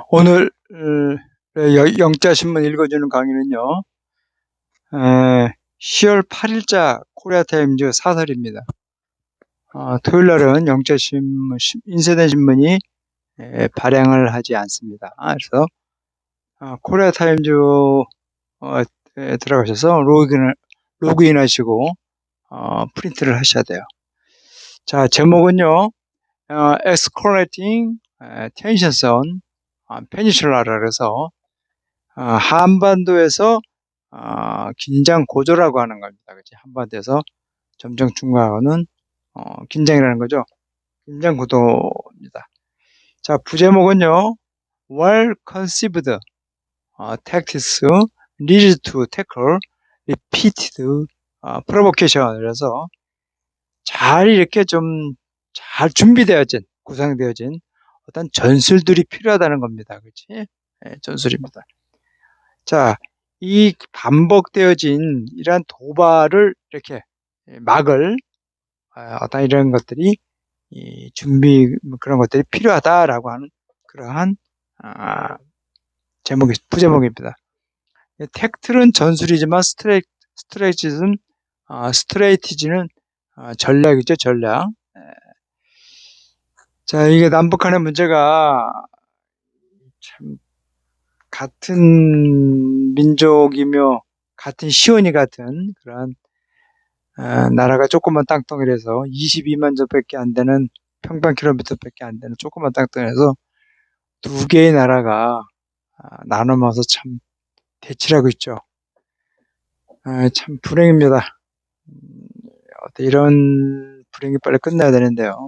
오늘 영자신문 읽어주는 강의는요, 10월 8일자 코리아타임즈 사설입니다. 토요일 날은 영자신문, 인쇄된 신문이 발행을 하지 않습니다. 그래서 코리아타임즈 들어가셔서 로그인 하시고 프린트를 하셔야 돼요. 자, 제목은요, Escalating Tensions on Peninsula라 그래서 한반도에서 긴장 고조라고 하는 겁니다. 그치? 한반도에서 점점 증가하는 긴장이라는 거죠. 긴장 고도입니다. 자, 부제목은요, Well conceived tactics lead to tackle repeated provocation. 그래서 잘 이렇게 좀 잘 준비되어진, 구상되어진 어떤 전술들이 필요하다는 겁니다. 그렇지? 네, 전술입니다. 자, 이 반복되어진 이러한 도발을 이렇게 막을 어떤 이런 것들이 준비 그런 것들이 필요하다라고 하는 그러한 부제목입니다. 텍트는 전술이지만 스트레이티지는 전략이죠, 전략. 자, 이게 남북한의 문제가 참 같은 민족이며 같은 시온이 같은 그런 나라가 조그만 땅덩이라서 22만 제밖에 안 되는 평방킬로미터밖에 안 되는 조그만 땅덩이라서 두 개의 나라가 나누면서 참 대치하고 있죠. 참 불행입니다. 이런 불행이 빨리 끝나야 되는데요.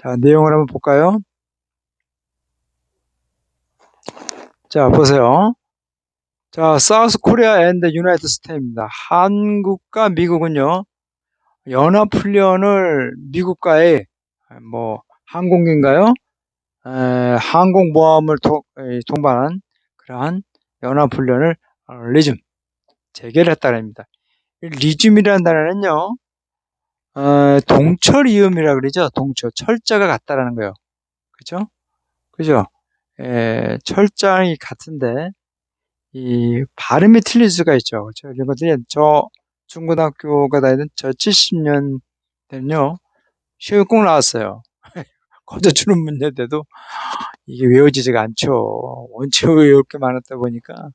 자, 내용을 한번 볼까요? 자, 보세요. 자, 사우스 코리아 앤드 유나이티드 스테이트입니다. 한국과 미국은요, 연합훈련을 미국과의 항공기인가요? 항공모함을 동반한 그러한 연합훈련을 리즘 재개를 했다는 겁니다. 리즘이라는 단어는요, 동철이음이라 그러죠. 동철, 철자가 같다라는 거예요. 그죠? 그죠? 철자이 같은데 이 발음이 틀릴 수가 있죠. 그렇죠? 이런 것들이 저 중고등학교가 다니던 저 70년대는요, 시험에 꼭 나왔어요. 거저주는 문제인데도 이게 외워지지가 않죠. 원체 외울 게 많았다 보니까.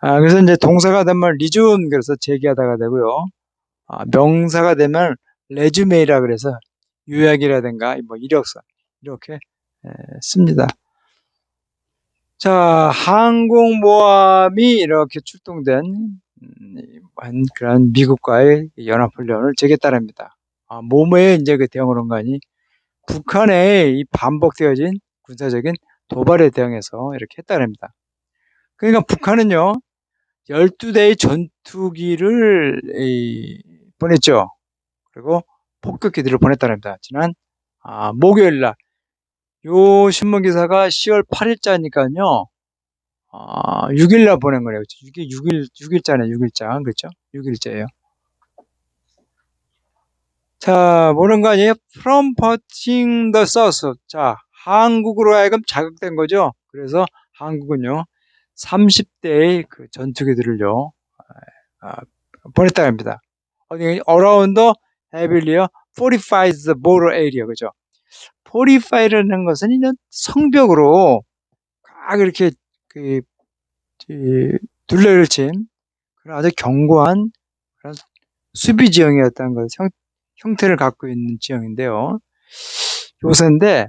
그래서 이제 동사가 되면 리즘, 그래서 재기하다가 되고요. 명사가 되면 레주메이라 그래서 요약이라든가 뭐 이력서 이렇게 씁니다. 자, 항공모함이 이렇게 출동된 그런 미국과의 연합훈련을 재개했다랍니다. 뭐뭐에 이제 그 대응을 한 거 아니? 북한의 이 반복되어진 군사적인 도발에 대응해서 이렇게 했다랍니다. 그러니까 북한은요, 12대의 전투기를 보냈죠. 그리고 폭격기들을 보냈다랍니다. 지난 목요일 날. 요 신문 기사가 10월 8일자니까요. 6일 날 보낸 거네요. 이게 6일자네, 6일자. 그렇죠? 6일자예요. 자, 뭐는 거 아니에요? From putting the south. 자, 한국으로 하여금 자극된 거죠. 그래서 한국은요, 30대의 그 전투기들을요, 보냈다고 합니다. around the heavily fortified border area. 그죠? fortify라는 것은 이런 성벽으로 막 이렇게 그, 둘러친 그런 아주 견고한 그런 수비 지형이었다는 것, 형태를 갖고 있는 지형인데요. 요새인데,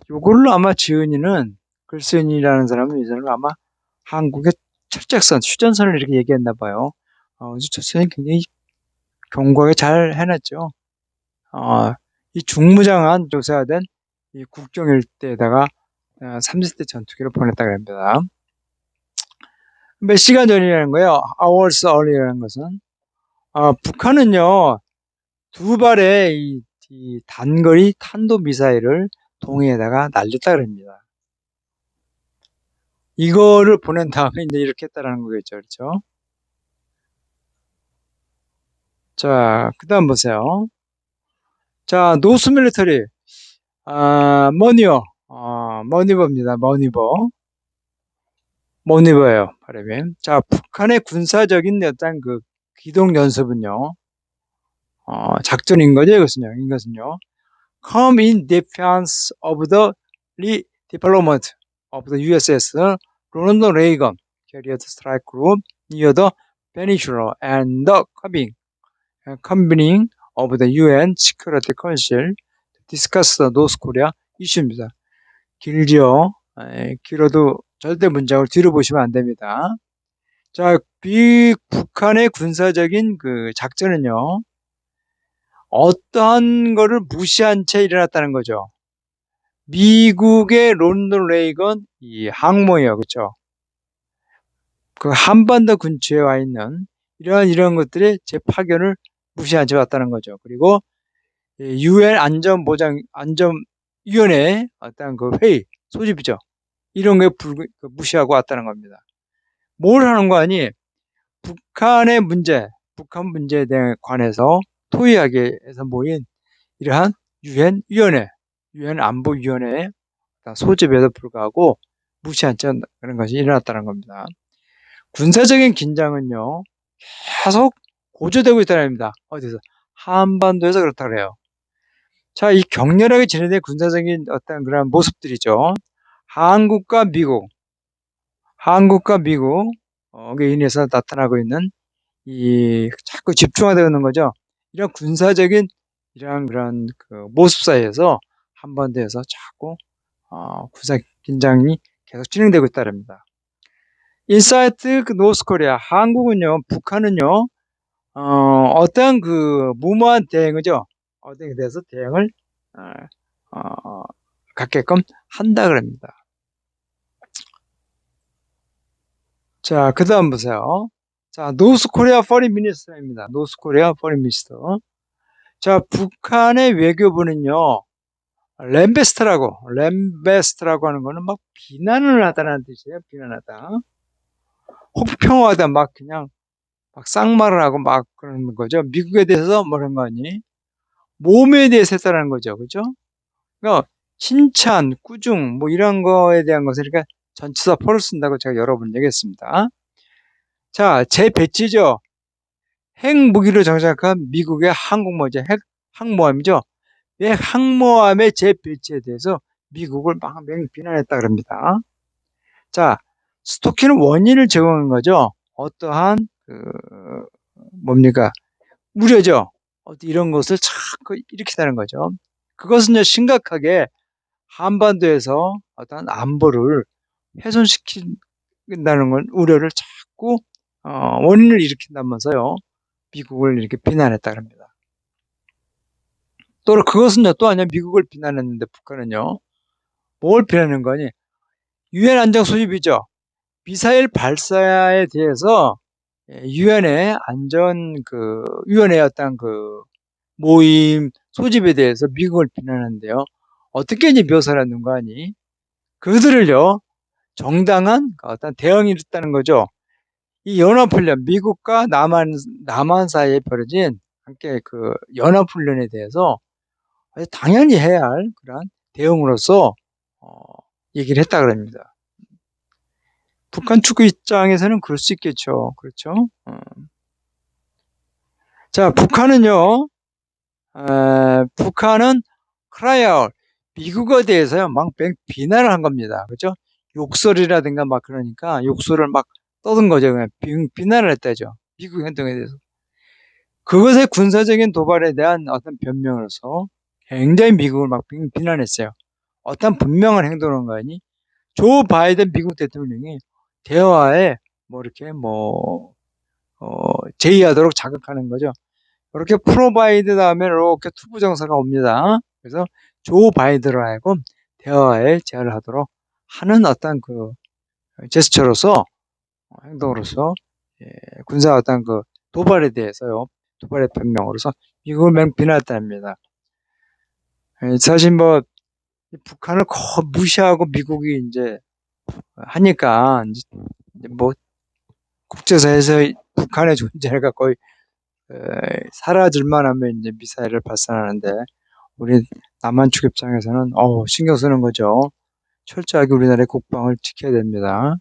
요걸로 아마 지은이는, 글쓴이라는 사람은 이제는 아마 한국의 철책선, 휴전선을 이렇게 얘기했나 봐요. 철책선이 굉장히 견고하게 잘 해놨죠. 이 중무장한 조사된 이 국경 일대에다가 30대 전투기를 보냈다고 합니다. 몇 시간 전이라는 거예요. hours early라는 것은. 북한은요, 두 발의 이 단거리 탄도미사일을 동해에다가 날렸다 그럽니다. 이거를 보낸 다음에 이제 이렇게 했다라는 거겠죠. 그렇죠? 자, 그 다음 보세요. 자, 노스 밀리터리, 머니어, 머니버입니다. 머니버예요, 발음이. 자, 북한의 군사적인 어떤 그 기동 연습은요, 작전인 거죠, 이것은요. Come in defense of the redevelopment of the USS Ronald Reagan Carrier Strike Group near the peninsula and the convening of the UN Security Council to discuss the North Korea issue입니다. 길지요. 길어도 절대 문장을 뒤로 보시면 안 됩니다. 자, 북한의 군사적인 그 작전은요, 어떠한 거를 무시한 채 일어났다는 거죠. 미국의 론ald 레이건 이 항모예요, 그렇죠? 그 한반도 근처에 와 있는 이런 것들의 재파견을 무시한 채 왔다는 거죠. 그리고 유엔 안전위원회 어떤 그 회의 소집이죠. 이런 게 무시하고 왔다는 겁니다. 뭘 하는 거 아니? 북한 문제에 대해 관해서 토의하기에서 모인 이러한 유엔 안보위원회 소집에도 불구하고 무시한 채 그런 것이 일어났다는 겁니다. 군사적인 긴장은요, 계속 고조되고 있다는 겁니다. 어디서? 한반도에서 그렇다 그래요. 자, 이 격렬하게 진행된 군사적인 어떤 그런 모습들이죠. 한국과 미국, 에 인해서 나타나고 있는 이 자꾸 집중화되어 있는 거죠. 이런 군사적인 이런 그런 그 모습 사이에서 한반도에서 자꾸 군사 긴장이 계속 진행되고 있다랍니다. 인사이트 그 노스코리아 한국은요, 북한은요, 어떠한 그 무모한 대응이죠. 어떤 에 대해서 대응을 갖게끔 한다 그럽니다. 자, 그 다음 보세요. 자, 노스코리아 포린 미니스터입니다. 노스코리아 포린 미니스터. 자, 북한의 외교부는요, 램베스트라고 하는 거는 막 비난을 하다는 뜻이에요. 비난하다. 혹평하다 막 그냥 막 쌍말을 하고 막 그러는 거죠. 미국에 대해서 뭐라는 거 아니? 몸에 대해서 했다는 거죠. 그죠? 그러니까 칭찬, 꾸중 뭐 이런 거에 대한 것을 그러니까 전치사포를 쓴다고 제가 여러 번 얘기했습니다. 자, 제 배치죠. 핵무기를 장착한 미국의 항공모함이죠. 항모함이죠. 항모함의 재배치에 대해서 미국을 막 비난했다 그럽니다. 자, 스토키는 원인을 제공한 거죠. 어떠한 뭡니까? 우려죠. 이런 것을 자꾸 일으킨다는 거죠. 그것은 심각하게 한반도에서 어떤 안보를 훼손시킨다는 건 우려를 자꾸 원인을 일으킨다면서요. 미국을 이렇게 비난했다 그럽니다. 또 그것은요, 또 아니야 미국을 비난했는데 북한은요, 뭘 비난하는 거니? 유엔 안정 수집이죠. 미사일 발사에 대해서 유엔의 위원회 어떤 그 모임 소집에 대해서 미국을 비난하는데요. 어떻게 이제 묘사를 하는 거 아니? 그들을요, 정당한 어떤 대응이 있다는 거죠. 이 연합훈련, 미국과 남한 사이에 벌어진 함께 그 연합훈련에 대해서 당연히 해야 할 그런 대응으로서 얘기를 했다 그럽니다. 북한 축구 입장에서는 그럴 수 있겠죠. 그렇죠? 자, 북한은 크라이아웃, 미국에 대해서요, 막 비난을 한 겁니다. 그죠? 욕설이라든가 막 그러니까 욕설을 막 떠든 거죠. 그냥 비난을 했다죠. 미국 행동에 대해서. 그것의 군사적인 도발에 대한 어떤 변명으로서 굉장히 미국을 막 비난했어요. 어떤 분명한 행동을 거 아니? 조 바이든 미국 대통령이 대화에 뭐 이렇게 제의하도록 자극하는 거죠. 이렇게 프로바이드 다음에 이렇게 투부 정사가 옵니다. 그래서 조 바이든으로 하여금 대화에 제의를 하도록 하는 어떤 그 제스처로서 행동으로서 군사 어떤 그 도발에 대해서요. 도발의 변명으로서 미국을 비난했답니다. 사실 뭐 북한을 무시하고 미국이 이제 하니까 이제 뭐 국제사회에서 북한의 존재가 거의 사라질 만하면 이제 미사일을 발사하는데 우리 남한 측 입장에서는 신경 쓰는 거죠. 철저하게 우리나라의 국방을 지켜야 됩니다.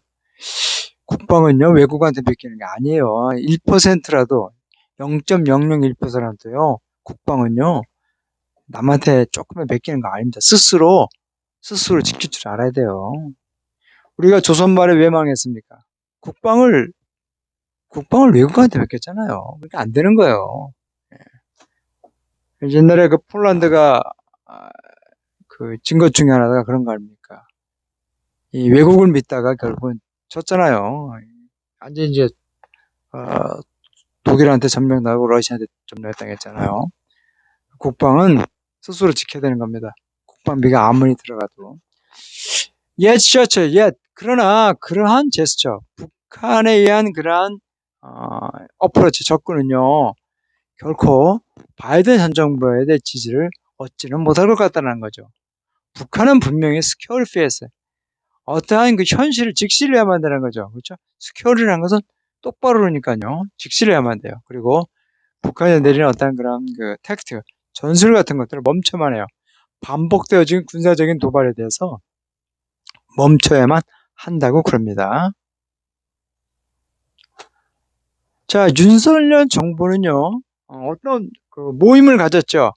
국방은요, 외국한테 맡기는 게 아니에요. 1%라도, 0.001%요, 국방은요, 남한테 조금만 맡기는 거 아닙니다. 스스로 지킬 줄 알아야 돼요. 우리가 조선 말에 왜 망했습니까? 국방을, 국방을 외국한테 맡겼잖아요. 그러니까 안 되는 거예요. 옛날에 그 폴란드가, 아, 진 것 중에 하나가 그런 거 아닙니까? 이 외국을 믿다가 결국은 졌잖아요. 완전 이제, 어, 독일한테 점령당하고 러시아한테 점령당했잖아요. 국방은 스스로 지켜야 되는 겁니다. 국방비가 아무리 들어가도. 옛 셔츠, 옛. 그러나 그러한 제스처, 북한에 의한 그러한 어프로치 접근은요, 결코 바이든 현 정부에 대해 지지를 얻지는 못할 것 같다는 거죠. 북한은 분명히 스퀘어를 피했어요. 어떠한 그 현실을 직시를 해야만 되는 거죠. 그렇죠? 스퀘어라는 것은 똑바로 그러니까요. 직시를 해야만 돼요. 그리고 북한에 내리는 어떤 그런 그 텍스트, 전술 같은 것들을 멈춰만 해요. 반복되어진 군사적인 도발에 대해서 멈춰야만 한다고 그럽니다. 자, 윤석열 정부는요, 어떤 그 모임을 가졌죠.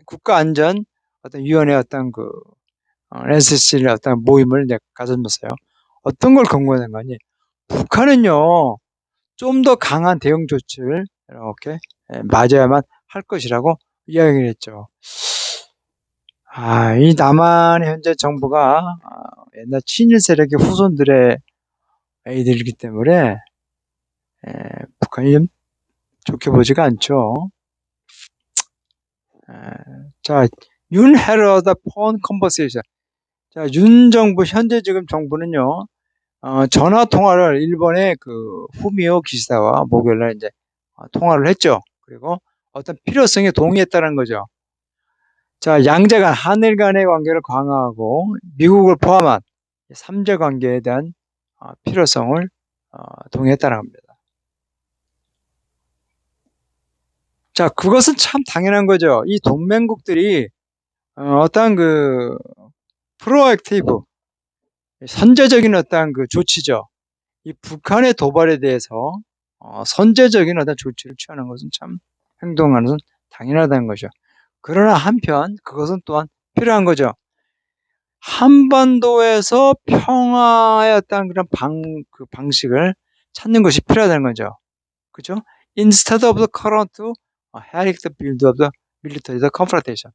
국가안전 어떤 위원회 어떤 그 NSC를 어떤 모임을 이제 가졌면서요. 어떤 걸 권고하는 거니? 북한은요, 좀 더 강한 대응 조치를 이렇게 맞아야만 할 것이라고 이야기를 했죠. 이 남한의 현재 정부가 옛날 친일 세력의 후손들의 아이들이기 때문에 북한이 좀 좋게 보지가 않죠. 에, 자, 윤헤러더 폰 컨버세이션. 자, 윤 정부 현재 지금 정부는요. 전화 통화를 일본의 그 후미오 기시다와 목요일날 이제 통화를 했죠. 그리고 어떤 필요성에 동의했다는 거죠. 자, 양자 간, 한일 간의 관계를 강화하고 미국을 포함한 3자 관계에 대한 필요성을 동의했다는 겁니다. 자, 그것은 참 당연한 거죠. 이 동맹국들이 어떠한 그 프로액티브, 선제적인 어떠한 그 조치죠. 이 북한의 도발에 대해서 선제적인 어떤 조치를 취하는 것은 참 행동하는 것은 당연하다는 거죠. 그러나 한편 그것은 또한 필요한 거죠. 한반도에서 평화의 어떤 그런 그 방식을 찾는 것이 필요하다는 거죠. 그죠? Instead of the current heroic build of the military the confrontation.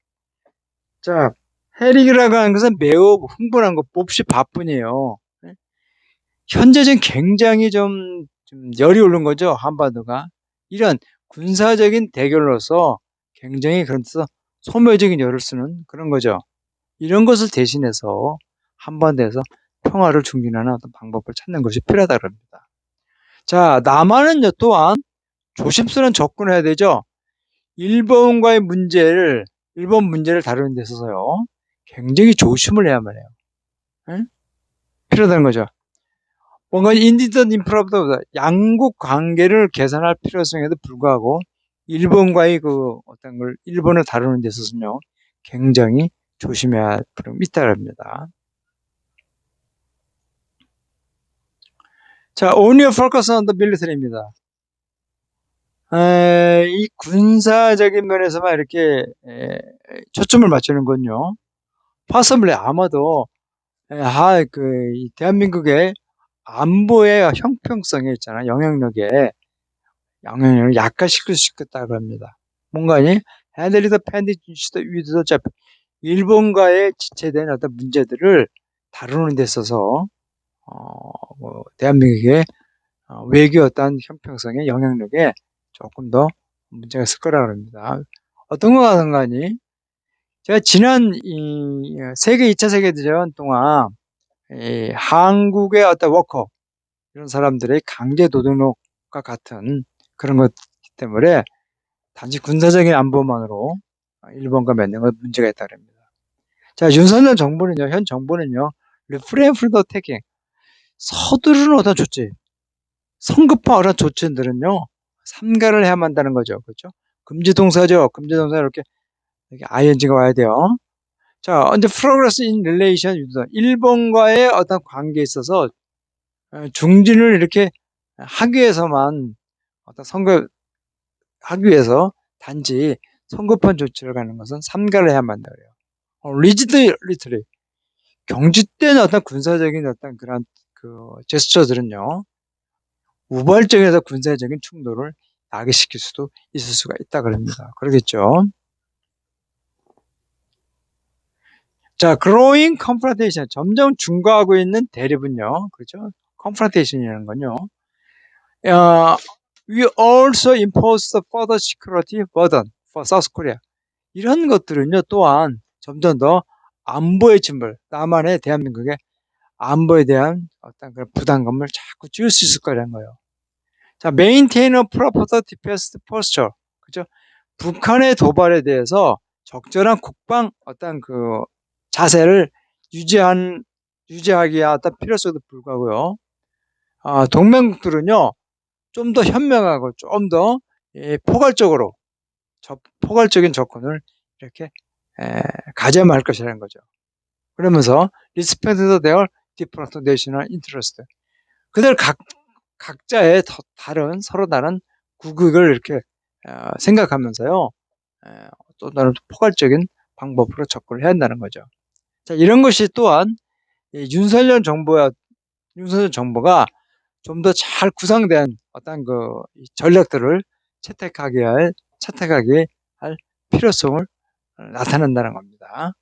자, 헤릭이라고 하는 것은 매우 흥분한 것, 몹시 바쁜이에요. 현재 는 굉장히 좀 열이 오른 거죠, 한반도가. 이런 군사적인 대결로서 굉장히 그런 데서 소모적인 열을 쓰는 그런 거죠. 이런 것을 대신해서 한반도에서 평화를 중진하는 어떤 방법을 찾는 것이 필요하다 그럽니다. 자, 남한은 또한 조심스러운 접근을 해야 되죠. 일본과의 문제를, 일본 문제를 다루는 데 있어서요. 굉장히 조심을 해야만 해요. 응? 필요하다는 거죠. 뭔가 인디전 인프라보다 양국 관계를 개선할 필요성에도 불구하고 일본과의 그 어떤 걸 일본을 다루는 데 있어서는요. 굉장히 조심해야 할 필요가 있다고 합니다. 자, only focus on the military입니다. 이 군사적인 면에서만 이렇게 초점을 맞추는 건요. possibly 아마도 이 대한민국의 안보의 형평성에 있잖아, 영향력을 약화시킬 수 있겠다고 합니다. 뭔가니 핸들리더 팬디시더 위드더 잡 일본과의 지체된 어떤 문제들을 다루는 데 있어서 대한민국의 외교 어떤 형평성의 영향력에 조금 더 문제가 있을 거라고 합니다. 어떤 거 같은가니? 제가 지난 세계 2차 세계대전 동안 한국의 어떤 워커 이런 사람들의 강제 노동력과 같은 그런 것 때문에 단지 군사적인 안보만으로 일본과 맺는 것 문제가 있다고 합니다. 자, 윤석열 정부는요, 현 정부는요, refrain from attacking, 서두르는 어떤 조치, 성급한 어떤 조치들은요, 삼가를 해야만 한다는 거죠. 그렇죠? 금지 동사죠. 금지 동사 이렇게 ING가 와야 돼요. 자, 이제 progress in relation with 일본과의 어떤 관계에 있어서 중진을 이렇게 하기 위해서만 어떤 선거 하기 위해서 단지 성급한 조치를 가는 것은 삼가를 해야만 한다 그래요. 리지드 리트리 경직된 어떤 군사적인 어떤 그런 그 제스처들은요 우발적에서 군사적인 충돌을 야기시킬 수도 있을 수가 있다 그럽니다. 그러겠죠. 자, growing confrontation 점점 증가하고 있는 대립은요, 그렇죠? confrontation이라는 건요. We also impose the further security burden for South Korea. 이런 것들은요, 또한 점점 더 안보의 짐을, 남한의 대한민국의 안보에 대한 어떤 그런 부담감을 자꾸 줄 수 있을 거라는 거예요. 자, maintain a proper defense posture. 그죠? 북한의 도발에 대해서 적절한 국방 어떤 그 자세를 유지하기에 어떤 필요성도 불구하고요. 동맹국들은요, 좀 더 현명하고 좀 더 포괄적으로 포괄적인 접근을 이렇게 가져야 할 것이라는 거죠. 그러면서 respect their different national interest. 그들 각자의 다른 서로 다른 국익을 이렇게 생각하면서요. 또 다른 포괄적인 방법으로 접근을 해야 한다는 거죠. 자, 이런 것이 또한 윤석열 정부가 좀 더 잘 구상된 어떤 그 전략들을 채택하게 할 필요성을 나타낸다는 겁니다.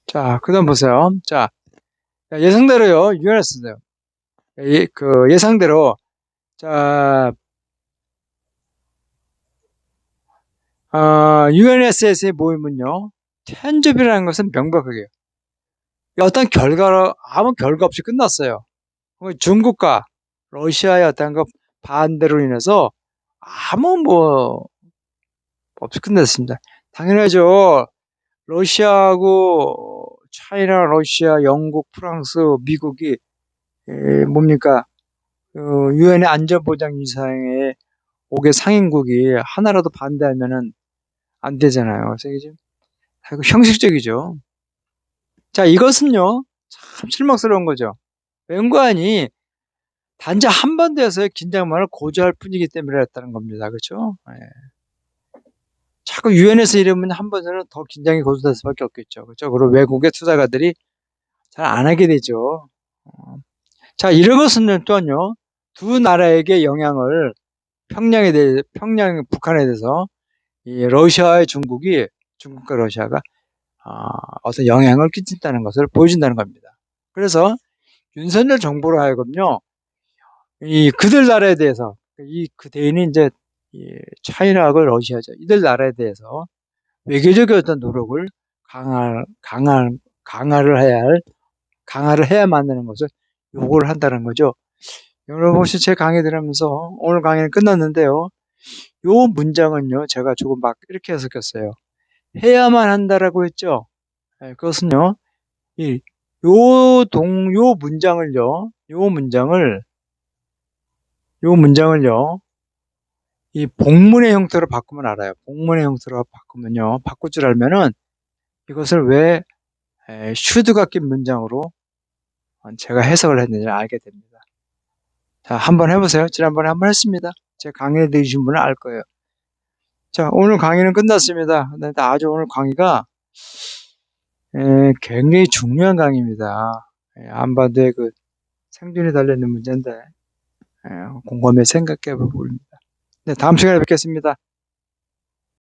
자, 그다음 보세요. 자, 예상대로요, 유엔에서요. 그 예상대로 자, UNSS의 모임은요, 텐접이라는 것은 명백하게 어떤 결과로 아무 결과 없이 끝났어요. 중국과 러시아의 어떤 그 반대로 인해서 아무 뭐 없이 끝냈습니다. 당연하죠. 러시아하고 차이나, 러시아, 영국, 프랑스, 미국이 뭡니까? 유엔의 안전보장이사에 5개 상임국이 하나라도 반대하면은 안 되잖아요. 그래서 이게 좀 형식적이죠. 자, 이것은요, 참 실망스러운 거죠. 웬관이 단지 한반도에서의 긴장만을 고조할 뿐이기 때문에 그랬다는 겁니다. 그렇죠? 예. 자꾸 유엔에서 이러면 한반도는 더 긴장이 고조될 수밖에 없겠죠. 그렇죠? 그리고 외국의 투자가들이 잘 안 하게 되죠. 어. 자, 이런 것은 또한요, 두 나라에게 영향을 북한에 대해서 이 러시아의 중국과 러시아가 어떤 영향을 끼친다는 것을 보여준다는 겁니다. 그래서 윤석열 정부로 하여금요, 이 그들 나라에 대해서 이 그대인이 이제 이 차이나하고 러시아죠. 이들 나라에 대해서 외교적인 어떤 노력을 강화, 강화, 강화를 해야 할, 강화를 해야 만드는 것을 요구를 한다는 거죠. 여러분 혹시 제 강의 들으면서 오늘 강의는 끝났는데요. 요 문장은요, 제가 조금 막 이렇게 해석했어요. 해야만 한다라고 했죠. 그것은요, 이, 요 문장을요, 요 문장을요, 이 복문의 형태로 바꾸면 알아요. 복문의 형태로 바꾸면요, 바꿀 줄 알면은 이것을 왜 슈드가 낀 문장으로 제가 해석을 했는지 알게 됩니다. 자, 한번 해보세요. 지난번에 한번 했습니다. 제 강의 들으신 분은 알 거예요. 자, 오늘 강의는 끝났습니다. 근데 아주 오늘 강의가 굉장히 중요한 강의입니다. 한반도의 그 생존이 달려있는 문제인데 곰곰이 생각해 보고 있습니다. 네, 다음 시간에 뵙겠습니다.